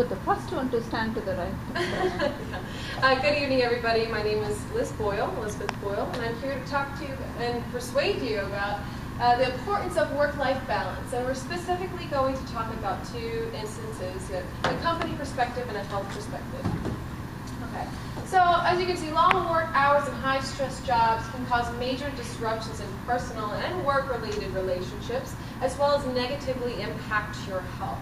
The first one to stand to the right. Good evening, everybody. My name is Liz Boyle, Elizabeth Boyle, and I'm here to talk to you and persuade you about the importance of work-life balance. And we're specifically going to talk about two instances, a company perspective and a health perspective. Okay. So, as you can see, long work hours and high-stress jobs can cause major disruptions in personal and work-related relationships, as well as negatively impact your health.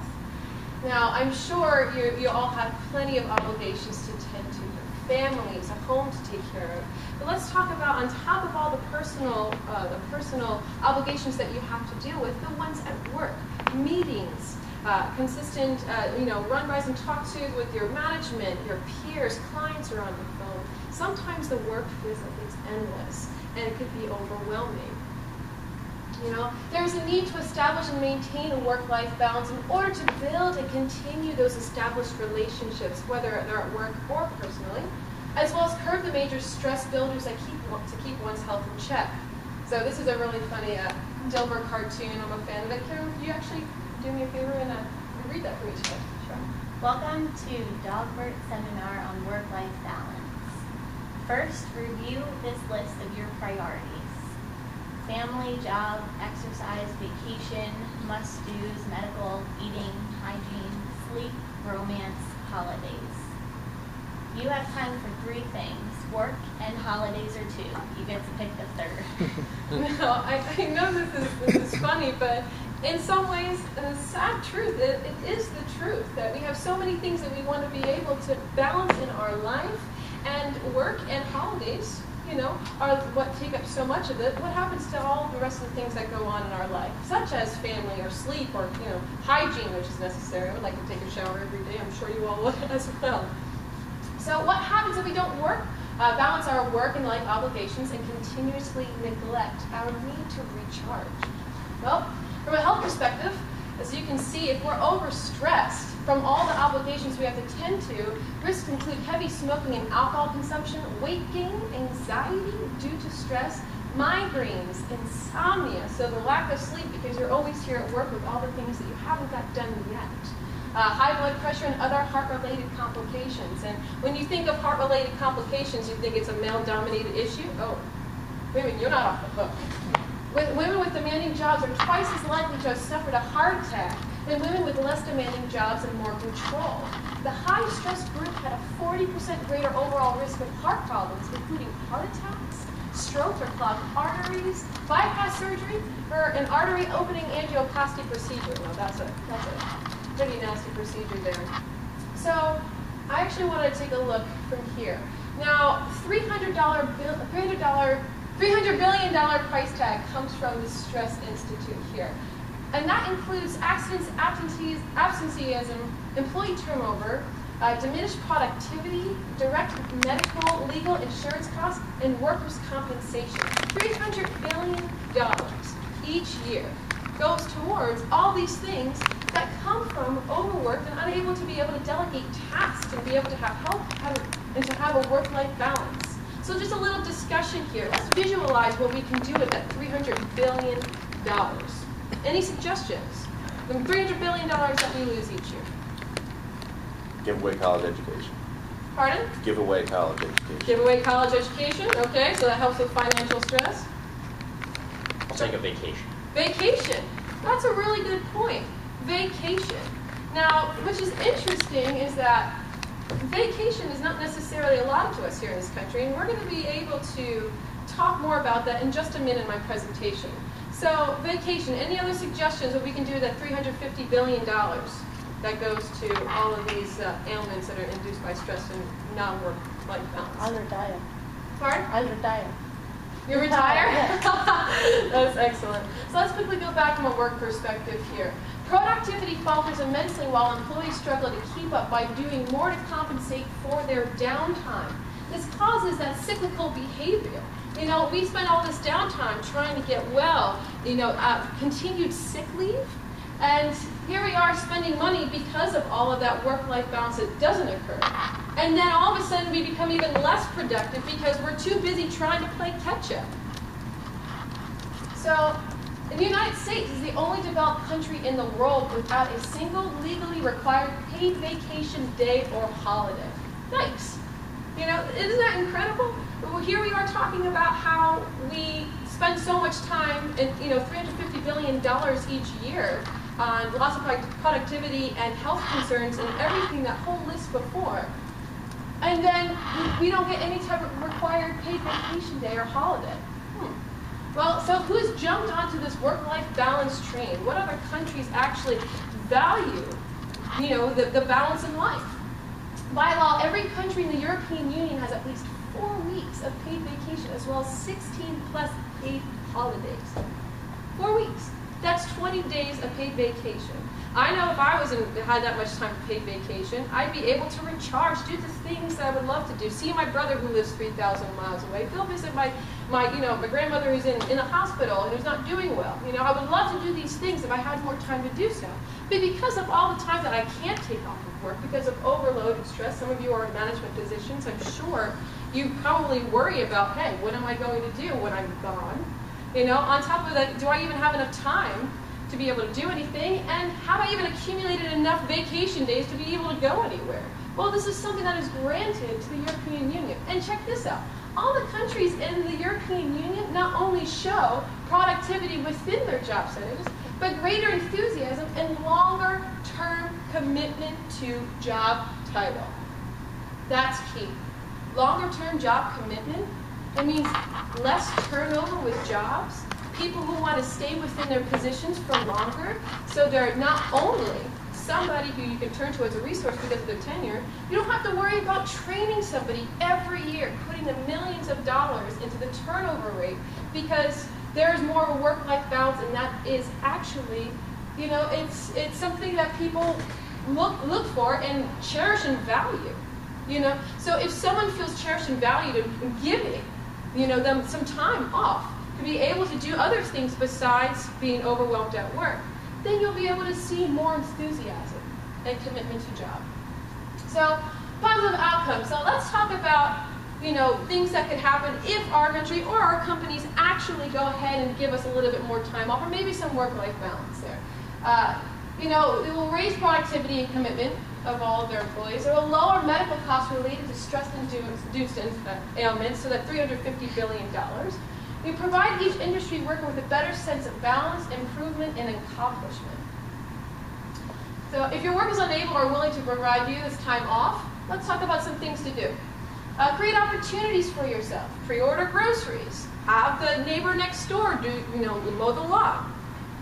Now, I'm sure you all have plenty of obligations to tend to, your families, a home to take care of. But let's talk about, on top of all the personal obligations that you have to deal with, the ones at work, meetings, consistent, run-bys and talk-tos with your management, your peers, clients are on the phone. Sometimes the work feels like it's endless, and it could be overwhelming. There's a need to establish and maintain a work-life balance in order to build and continue those established relationships, whether they're at work or personally, as well as curb the major stress builders that keep one's health in check. So this is a really funny Dilbert cartoon. I'm a fan of it. Karen, could you actually do me a favor and read that for me today? Sure. Welcome to Dilbert Seminar on Work-Life Balance. First, review this list of your priorities. Family, job, exercise, vacation, must-dos, medical, eating, hygiene, sleep, romance, holidays. You have time for three things. Work and holidays are two. You get to pick the third. No, I know this is funny, but in some ways, the sad truth, it is the truth that we have so many things that we want to be able to balance in our life, and work and holidays are what take up so much of it. What happens to all the rest of the things that go on in our life, such as family or sleep or hygiene, which is necessary? I would like to take a shower every day. I'm sure you all would as well. So what happens if we don't balance our work and life obligations and continuously neglect our need to recharge? Well, from a health perspective, as you can see, if we're overstressed from all the obligations we have to tend to, risks include heavy smoking and alcohol consumption, weight gain, anxiety due to stress, migraines, insomnia, so the lack of sleep because you're always here at work with all the things that you haven't got done yet, high blood pressure and other heart-related complications. And when you think of heart-related complications, you think it's a male-dominated issue. Oh, women, you're not off the hook. Women with demanding jobs are twice as likely to have suffered a heart attack than women with less demanding jobs and more control. The high-stress group had a 40% greater overall risk of heart problems, including heart attacks, stroke or clogged arteries, bypass surgery, or an artery opening angioplasty procedure. Well, that's a pretty nasty procedure there. So I actually want to take a look from here. Now, $300 billion price tag comes from the Stress Institute here. And that includes accidents, absenteeism, employee turnover, diminished productivity, direct medical, legal insurance costs, and workers' compensation. $300 billion each year goes towards all these things that come from overwork and unable to be able to delegate tasks and be able to have health and to have a work-life balance. So just a little discussion here. Let's visualize what we can do with that $300 billion. Any suggestions? The $300 billion that we lose each year. Give away college education. Pardon? Give away college education. Give away college education. Okay, so that helps with financial stress. I'll take a vacation. Vacation. That's a really good point. Vacation. Now, which is interesting is that vacation is not necessarily allowed to us here in this country, and we're going to be able to talk more about that in just a minute in my presentation. So, vacation. Any other suggestions what we can do with that $350 billion that goes to all of these ailments that are induced by stress and non-work-life balance? I'll retire. Pardon? I'll retire. You retire? Yeah. That's excellent. So let's quickly go back from a work perspective here. Productivity falters immensely while employees struggle to keep up by doing more to compensate for their downtime. This causes that cyclical behavior. We spend all this downtime trying to get well, continued sick leave, and here we are spending money because of all of that work-life balance that doesn't occur. And then all of a sudden we become even less productive because we're too busy trying to play catch-up. So And the United States is the only developed country in the world without a single legally required paid vacation day or holiday. Yikes. You know, isn't that incredible? Well, here we are talking about how we spend so much time, and $350 billion each year on loss of productivity and health concerns and everything, that whole list before. And then we don't get any type of required paid vacation day or holiday. Well, so who's jumped onto this work-life balance train? What other countries actually value, the balance in life? By law, every country in the European Union has at least 4 weeks of paid vacation, as well as 16 plus paid holidays. 4 weeks. That's 20 days of paid vacation. I know if I had that much time for paid vacation, I'd be able to recharge, do the things that I would love to do. See my brother who lives 3,000 miles away. Go visit my grandmother who's in a hospital and who's not doing well. I would love to do these things if I had more time to do so. But because of all the time that I can't take off of work, because of overload and stress, some of you are in management positions, I'm sure you probably worry about, hey, what am I going to do when I'm gone? On top of that, do I even have enough time to be able to do anything? And have I even accumulated enough vacation days to be able to go anywhere? Well, this is something that is granted to the European Union. And check this out. All the countries in the European Union not only show productivity within their job settings, but greater enthusiasm and longer-term commitment to job title. That's key. Longer-term job commitment, it means less turnover with jobs, people who want to stay within their positions for longer, so they're not only somebody who you can turn to as a resource because of their tenure. You don't have to worry about training somebody every year, putting the millions of dollars into the turnover rate, because there's more of a work-life balance, and that is actually, it's something that people look for and cherish and value. So if someone feels cherished and valued and giving, them some time off to be able to do other things besides being overwhelmed at work, then you'll be able to see more enthusiasm and commitment to job. So, positive outcomes. So let's talk about, things that could happen if our country or our companies actually go ahead and give us a little bit more time off, or maybe some work-life balance there. It will raise productivity and commitment of all of their employees. It will lower medical costs related to stress-induced ailments, so that $350 billion. We provide each industry worker with a better sense of balance, improvement, and accomplishment. So if your work is unable or willing to provide you this time off, let's talk about some things to do. Create opportunities for yourself. Pre-order groceries. Have the neighbor next door mow the lawn.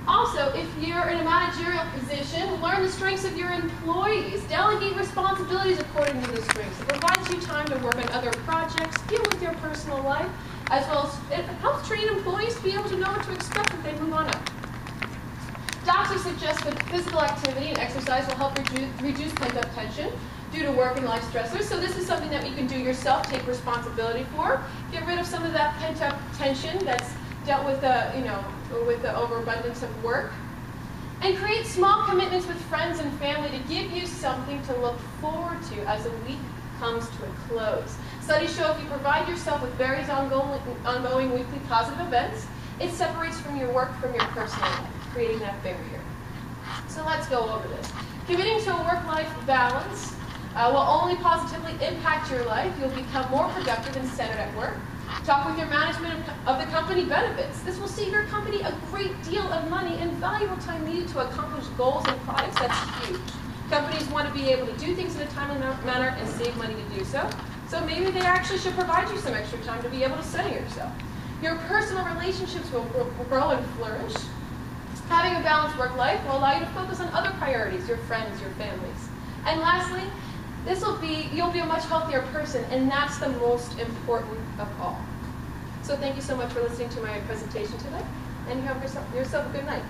Also, if you're in a managerial position, learn the strengths of your employees. Delegate responsibilities according to the strengths. It provides you time to work on other projects, deal with your personal life, as well as it helps train employees to be able to know what to expect if they move on up. Doctors suggest that physical activity and exercise will help reduce pent-up tension due to work and life stressors. So this is something that you can do yourself, take responsibility for, get rid of some of that pent-up tension that's dealt with the overabundance of work, and create small commitments with friends and family to give you something to look forward to as the week comes to a close. Studies show if you provide yourself with various ongoing weekly positive events, it separates from your work from your personal life, creating that barrier. So let's go over this. Committing to a work-life balance will only positively impact your life. You'll become more productive and centered at work. Talk with your management of the company benefits. This will save your company a great deal of money and valuable time needed to accomplish goals and products. That's huge. Companies want to be able to do things in a timely manner and save money to do so. So maybe they actually should provide you some extra time to be able to center yourself. Your personal relationships will grow and flourish. Having a balanced work life will allow you to focus on other priorities, your friends, your families. And lastly, you'll be a much healthier person, and that's the most important of all. So thank you so much for listening to my presentation today, and you have yourself a good night.